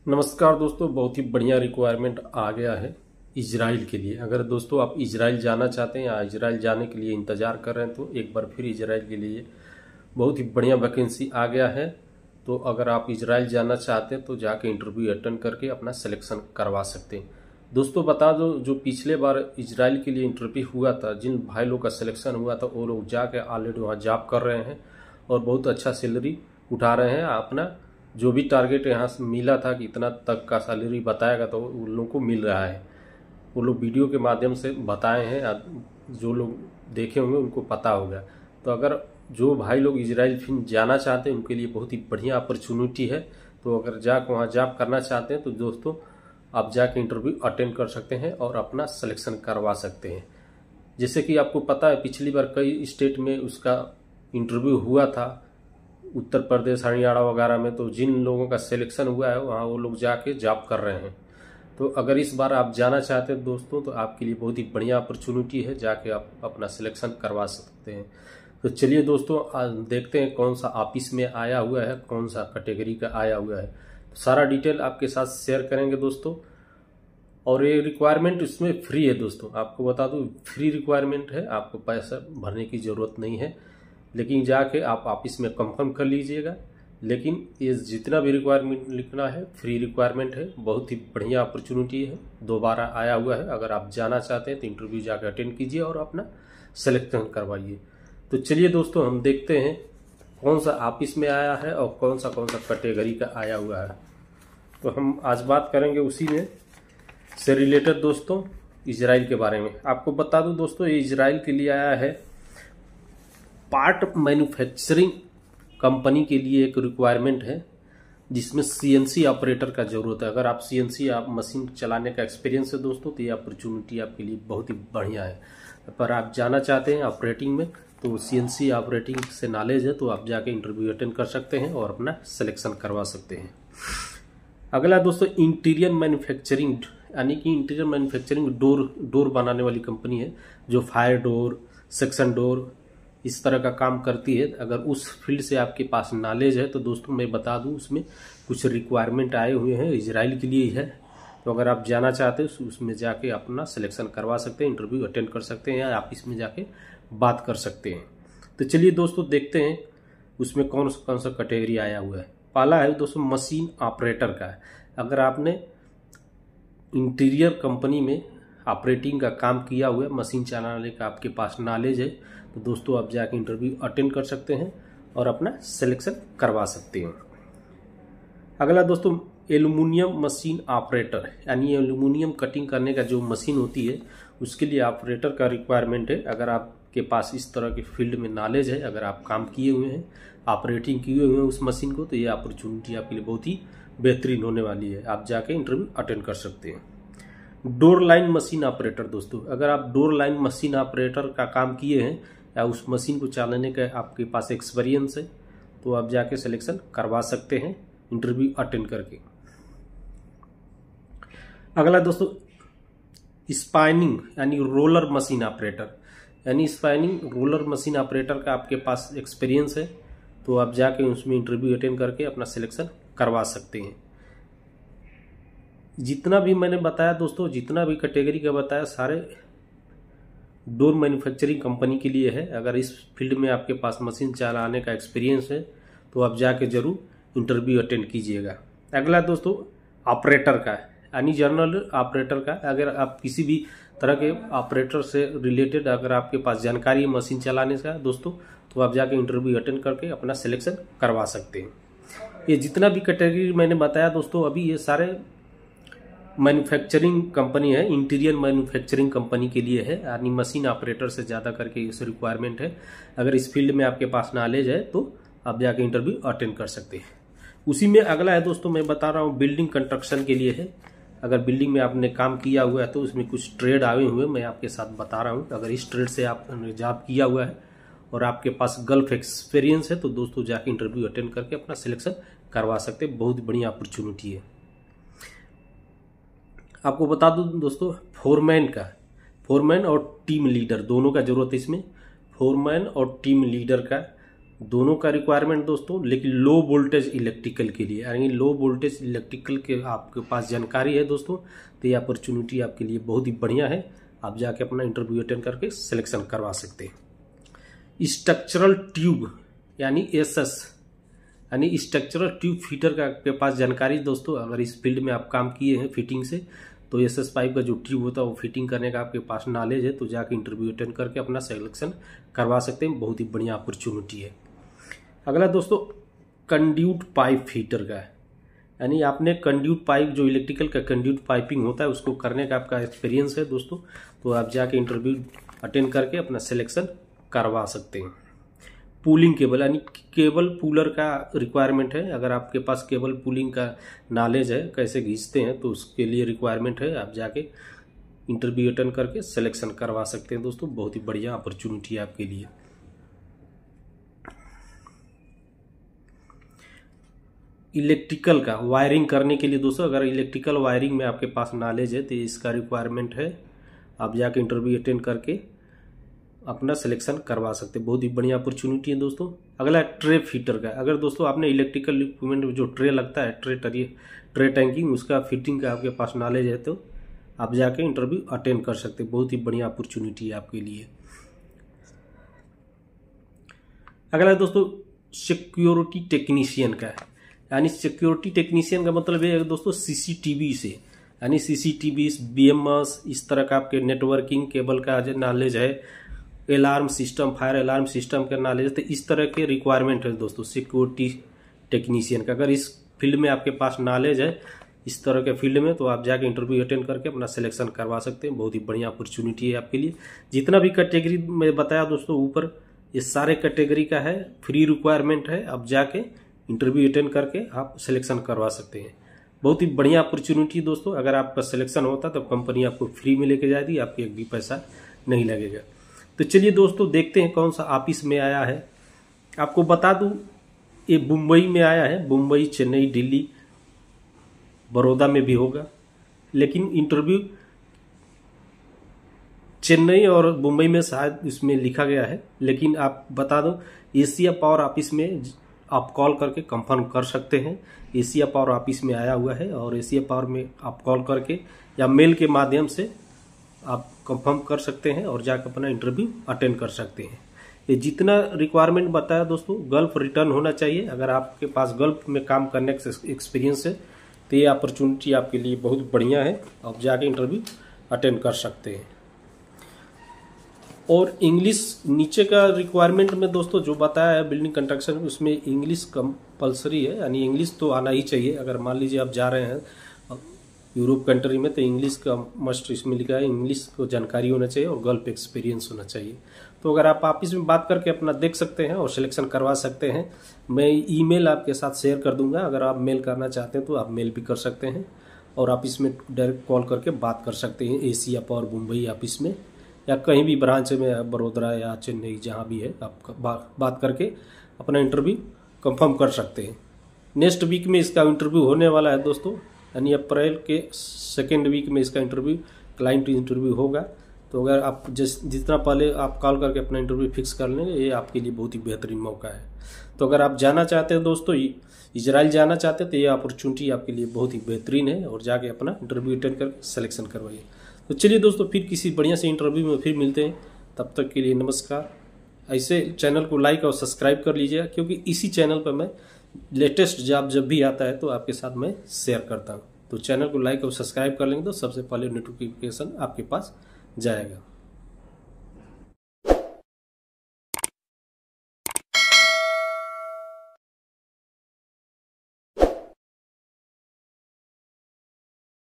नमस्कार दोस्तों, बहुत ही बढ़िया रिक्वायरमेंट आ गया है इजराइल के लिए। अगर दोस्तों आप इजराइल जाना चाहते हैं या इजराइल जाने के लिए इंतज़ार कर रहे हैं तो एक बार फिर इजराइल के लिए बहुत ही बढ़िया वैकेंसी आ गया है। तो अगर आप इजराइल जाना चाहते हैं तो जाके इंटरव्यू अटेंड करके अपना सिलेक्शन करवा सकते हैं। दोस्तों बता दो, जो पिछले बार इजराइल के लिए इंटरव्यू हुआ था, जिन भाई लोग का सिलेक्शन हुआ था वो लोग जाके ऑलरेडी वहाँ जॉब कर रहे हैं और बहुत अच्छा सैलरी उठा रहे हैं। अपना जो भी टारगेट यहाँ से मिला था कि इतना तक का सैलरी बताएगा तो उन लोगों को मिल रहा है। वो लोग वीडियो के माध्यम से बताए हैं, जो लोग देखे होंगे उनको पता होगा। तो अगर जो भाई लोग इजराइल फिर जाना चाहते हैं उनके लिए बहुत ही बढ़िया अपॉर्चुनिटी है। तो अगर जाकर वहाँ जॉब करना चाहते हैं तो दोस्तों आप जाके इंटरव्यू अटेंड कर सकते हैं और अपना सिलेक्शन करवा सकते हैं। जैसे कि आपको पता है पिछली बार कई स्टेट में उसका इंटरव्यू हुआ था, उत्तर प्रदेश, हरियाणा वगैरह में। तो जिन लोगों का सिलेक्शन हुआ है वहाँ वो लोग जाके जॉब कर रहे हैं। तो अगर इस बार आप जाना चाहते हैं दोस्तों तो आपके लिए बहुत ही बढ़िया अपॉर्चुनिटी है, जाके आप अपना सिलेक्शन करवा सकते हैं। तो चलिए दोस्तों आज देखते हैं कौन सा ऑफिस में आया हुआ है, कौन सा कैटेगरी का आया हुआ है। तो सारा डिटेल आपके साथ शेयर करेंगे दोस्तों। और ये रिक्वायरमेंट इसमें फ्री है दोस्तों, आपको बता दूं फ्री रिक्वायरमेंट है, आपको पैसा भरने की ज़रूरत नहीं है। लेकिन जाके आप ऑफिस में कंफर्म कर लीजिएगा। लेकिन ये जितना भी रिक्वायरमेंट लिखना है फ्री रिक्वायरमेंट है, बहुत ही बढ़िया अपॉर्चुनिटी है, दोबारा आया हुआ है। अगर आप जाना चाहते हैं तो इंटरव्यू जाकर अटेंड कीजिए और अपना सिलेक्शन करवाइए। तो चलिए दोस्तों हम देखते हैं कौन सा ऑफिस में आया है और कौन सा कैटेगरी का आया हुआ है। तो हम आज बात करेंगे उसी में से रिलेटेड दोस्तों, इजराइल के बारे में। आपको बता दूं दोस्तों ये इजराइल के लिए आया है पार्ट मैन्युफैक्चरिंग कंपनी के लिए एक रिक्वायरमेंट है, जिसमें सीएनसी ऑपरेटर का जरूरत है। अगर आप सीएनसी आप मशीन चलाने का एक्सपीरियंस है दोस्तों तो ये अपॉर्चुनिटी आपके लिए बहुत ही बढ़िया है। पर आप जाना चाहते हैं ऑपरेटिंग में तो सीएनसी ऑपरेटिंग से नॉलेज है तो आप जाके इंटरव्यू अटेंड कर सकते हैं और अपना सिलेक्शन करवा सकते हैं। अगला दोस्तों इंटीरियर मैन्युफैक्चरिंग, यानी कि इंटीरियर मैन्युफैक्चरिंग डोर बनाने वाली कंपनी है, जो फायर डोर, सेक्शन डोर इस तरह का काम करती है। अगर उस फील्ड से आपके पास नॉलेज है तो दोस्तों मैं बता दूं उसमें कुछ रिक्वायरमेंट आए हुए हैं, इजराइल के लिए ही है। तो अगर आप जाना चाहते हैं उसमें जाके अपना सिलेक्शन करवा सकते हैं, इंटरव्यू अटेंड कर सकते हैं या ऑफिस में जाके बात कर सकते हैं। तो चलिए दोस्तों देखते हैं उसमें कौन सा कैटेगरी आया हुआ है। पहला है दोस्तों मशीन ऑपरेटर का। अगर आपने इंटीरियर कंपनी में ऑपरेटिंग का काम किया हुआ है, मशीन चलाने का आपके पास नॉलेज है तो दोस्तों आप जाके इंटरव्यू अटेंड कर सकते हैं और अपना सिलेक्शन करवा सकते हैं। अगला दोस्तों एल्युमिनियम मशीन ऑपरेटर, यानी एल्युमिनियम कटिंग करने का जो मशीन होती है उसके लिए ऑपरेटर का रिक्वायरमेंट है। अगर आपके पास इस तरह के फील्ड में नॉलेज है, अगर आप काम किए हुए हैं, ऑपरेटिंग किए हुए हैं उस मशीन को, तो ये अपॉर्चुनिटी आपके लिए बहुत ही बेहतरीन होने वाली है। आप जाके इंटरव्यू अटेंड कर सकते हैं। डोर लाइन मशीन ऑपरेटर दोस्तों, अगर आप डोर लाइन मशीन ऑपरेटर का काम किए हैं या उस मशीन को चलाने का आपके पास एक्सपीरियंस है तो आप जाके सिलेक्शन करवा सकते हैं इंटरव्यू अटेंड करके। अगला दोस्तों स्पाइनिंग यानी रोलर मशीन ऑपरेटर, यानी स्पाइनिंग रोलर मशीन ऑपरेटर का आपके पास एक्सपीरियंस है तो आप जाके उसमें इंटरव्यू अटेंड करके अपना सिलेक्शन करवा सकते हैं। जितना भी मैंने बताया दोस्तों, जितना भी कैटेगरी का बताया, सारे डोर मैन्युफैक्चरिंग कंपनी के लिए है। अगर इस फील्ड में आपके पास मशीन चलाने का एक्सपीरियंस है तो आप जाके जरूर इंटरव्यू अटेंड कीजिएगा। अगला दोस्तों ऑपरेटर का, यानी जनरल ऑपरेटर का। अगर आप किसी भी तरह के ऑपरेटर से रिलेटेड अगर आपके पास जानकारी है मशीन चलाने का दोस्तों तो आप जाके इंटरव्यू अटेंड करके अपना सिलेक्शन करवा सकते हैं। ये जितना भी कैटेगरी मैंने बताया दोस्तों अभी, ये सारे मैन्युफैक्चरिंग कंपनी है, इंटीरियर मैन्युफैक्चरिंग कंपनी के लिए है, यानी मशीन ऑपरेटर से ज़्यादा करके इस रिक्वायरमेंट है। अगर इस फील्ड में आपके पास नॉलेज है तो आप जाके इंटरव्यू अटेंड कर सकते हैं। उसी में अगला है दोस्तों, मैं बता रहा हूँ बिल्डिंग कंस्ट्रक्शन के लिए है। अगर बिल्डिंग में आपने काम किया हुआ है तो उसमें कुछ ट्रेड आए हुए मैं आपके साथ बता रहा हूँ। अगर इस ट्रेड से आपने जॉब किया हुआ है और आपके पास गल्फ एक्सपीरियंस है तो दोस्तों जाके इंटरव्यू अटेंड करके अपना सिलेक्शन करवा सकते हैं, बहुत बढ़िया अपॉर्चुनिटी है। आपको बता दूं दोस्तों फोरमैन और टीम लीडर दोनों का जरूरत है इसमें। फोरमैन और टीम लीडर का दोनों का रिक्वायरमेंट दोस्तों, लेकिन लो वोल्टेज इलेक्ट्रिकल के लिए, यानी लो वोल्टेज इलेक्ट्रिकल के आपके पास जानकारी है दोस्तों, तो ये अपॉर्चुनिटी आपके लिए बहुत ही बढ़िया है। आप जाके अपना इंटरव्यू अटेंड करके सिलेक्शन करवा सकते हैं। स्ट्रक्चरल ट्यूब यानी एसएस यानी स्ट्रक्चरल ट्यूब फिटर का आपके पास जानकारी दोस्तों, अगर इस फील्ड में आप काम किए हैं फिटिंग से, तो एसएस पाइप का जो ट्यूब होता है वो फिटिंग करने का आपके पास नॉलेज है, तो जाके इंटरव्यू अटेंड करके अपना सिलेक्शन करवा सकते हैं। बहुत ही बढ़िया अपॉर्चुनिटी है। अगला दोस्तों कंड्यूट पाइप फिटर का है, यानी आपने कंड्यूट पाइप, जो इलेक्ट्रिकल का कंड्यूट पाइपिंग होता है, उसको करने का आपका एक्सपीरियंस है दोस्तों, तो आप जाके इंटरव्यू अटेंड करके अपना सिलेक्शन करवा सकते हैं। पूलिंग केबल यानी केबल पुलर का रिक्वायरमेंट है। अगर आपके पास केबल पुलिंग का नॉलेज है, कैसे खींचते हैं, तो उसके लिए रिक्वायरमेंट है। आप जाके इंटरव्यू अटेंड करके सिलेक्शन करवा सकते हैं दोस्तों। बहुत ही बढ़िया अपॉर्चुनिटी है आपके लिए। इलेक्ट्रिकल का वायरिंग करने के लिए दोस्तों, अगर इलेक्ट्रिकल वायरिंग में आपके पास नॉलेज है तो इसका रिक्वायरमेंट है। आप जाके इंटरव्यू अटेंड करके अपना सिलेक्शन करवा सकते हैं। बहुत ही बढ़िया अपॉर्चुनिटी है दोस्तों। अगला ट्रे फिटर का, अगर दोस्तों आपने इलेक्ट्रिकल इक्विपमेंट में जो ट्रे लगता है, ट्रे टैंकिंग, उसका फिटिंग का आपके पास नॉलेज है, तो आप जाके इंटरव्यू अटेंड कर सकते हैं। बहुत ही बढ़िया अपॉर्चुनिटी है आपके लिए। अगला दोस्तों सिक्योरिटी टेक्नीशियन का है, यानी सिक्योरिटी टेक्नीशियन का मतलब ये है दोस्तों सीसीटीवी से, यानी सीसीटीवी, बीएमएस, इस तरह का आपके नेटवर्किंग केबल का नॉलेज है, alarm system, fire alarm system का नॉलेज, तो इस तरह के रिक्वायरमेंट है दोस्तों सिक्योरिटी टेक्नीशियन का। अगर इस फील्ड में आपके पास नॉलेज है, इस तरह के फील्ड में, तो आप जाके इंटरव्यू अटेंड करके अपना सिलेक्शन करवा सकते हैं। बहुत ही बढ़िया अपॉर्चुनिटी है आपके लिए। जितना भी कैटेगरी में बताया दोस्तों ऊपर, ये सारे कैटेगरी का है, फ्री रिक्वायरमेंट है। आप जाके इंटरव्यू अटेंड करके आप सिलेक्शन करवा सकते हैं। बहुत ही बढ़िया अपॉर्चुनिटी दोस्तों। अगर आपका सिलेक्शन होता तो कंपनी आपको फ्री में लेके जाएगी, आपके एक भी पैसा नहीं लगेगा। तो चलिए दोस्तों देखते हैं कौन सा ऑफिस में आया है। आपको बता दूं ये मुंबई में आया है। मुंबई, चेन्नई, दिल्ली, बड़ौदा में भी होगा, लेकिन इंटरव्यू चेन्नई और मुंबई में शायद इसमें लिखा गया है। लेकिन आप बता दो एशिया पावर ऑफिस में आप कॉल करके कंफर्म कर सकते हैं। एशिया पावर ऑफिस में आया हुआ है, और एशिया पावर में आप कॉल करके या मेल के माध्यम से आप कंफर्म कर सकते हैं और जाकर अपना इंटरव्यू अटेंड कर सकते हैं। ये जितना रिक्वायरमेंट बताया दोस्तों, गल्फ रिटर्न होना चाहिए। अगर आपके पास गल्फ में काम करने का एक्सपीरियंस है तो ये अपॉर्चुनिटी आपके लिए बहुत बढ़िया है। आप जाके इंटरव्यू अटेंड कर सकते हैं। और इंग्लिश नीचे का रिक्वायरमेंट में दोस्तों जो बताया है बिल्डिंग कंस्ट्रक्शन, उसमें इंग्लिश कंपलसरी है, यानी इंग्लिश तो आना ही चाहिए। अगर मान लीजिए आप जा रहे हैं यूरोप कंट्री में, तो इंग्लिश का मस्ट इसमें लिखा है, इंग्लिश को जानकारी होना चाहिए और गल्फ एक्सपीरियंस होना चाहिए। तो अगर आप ऑफिस में बात करके अपना देख सकते हैं और सिलेक्शन करवा सकते हैं। मैं ईमेल आपके साथ शेयर कर दूंगा, अगर आप मेल करना चाहते हैं तो आप मेल भी कर सकते हैं, और ऑफिस में डायरेक्ट कॉल करके बात कर सकते हैं। एशिया पावर मुंबई ऑफिस में या कहीं भी ब्रांच में, बड़ौदा या चेन्नई, जहाँ भी है, आप बात करके अपना इंटरव्यू कंफर्म कर सकते हैं। नेक्स्ट वीक में इसका इंटरव्यू होने वाला है दोस्तों, यानी अप्रैल के सेकेंड वीक में इसका इंटरव्यू, क्लाइंट इंटरव्यू होगा। तो अगर आप जितना पहले आप कॉल करके अपना इंटरव्यू फिक्स कर लेंगे, ये आपके लिए बहुत ही बेहतरीन मौका है। तो अगर आप जाना चाहते हैं दोस्तों, इजराइल जाना चाहते हैं, तो ये अपॉर्चुनिटी आपके लिए बहुत ही बेहतरीन है, और जाके अपना इंटरव्यू अटेंड करके सिलेक्शन करवाइए। तो चलिए दोस्तों फिर किसी बढ़िया से इंटरव्यू में फिर मिलते हैं। तब तक के लिए नमस्कार। ऐसे चैनल को लाइक और सब्सक्राइब कर लीजिएगा, क्योंकि इसी चैनल पर मैं लेटेस्ट जॉब जब भी आता है तो आपके साथ मैं शेयर करता हूँ। तो चैनल को लाइक और सब्सक्राइब कर लेंगे तो सबसे पहले नोटिफिकेशन आपके पास जाएगा।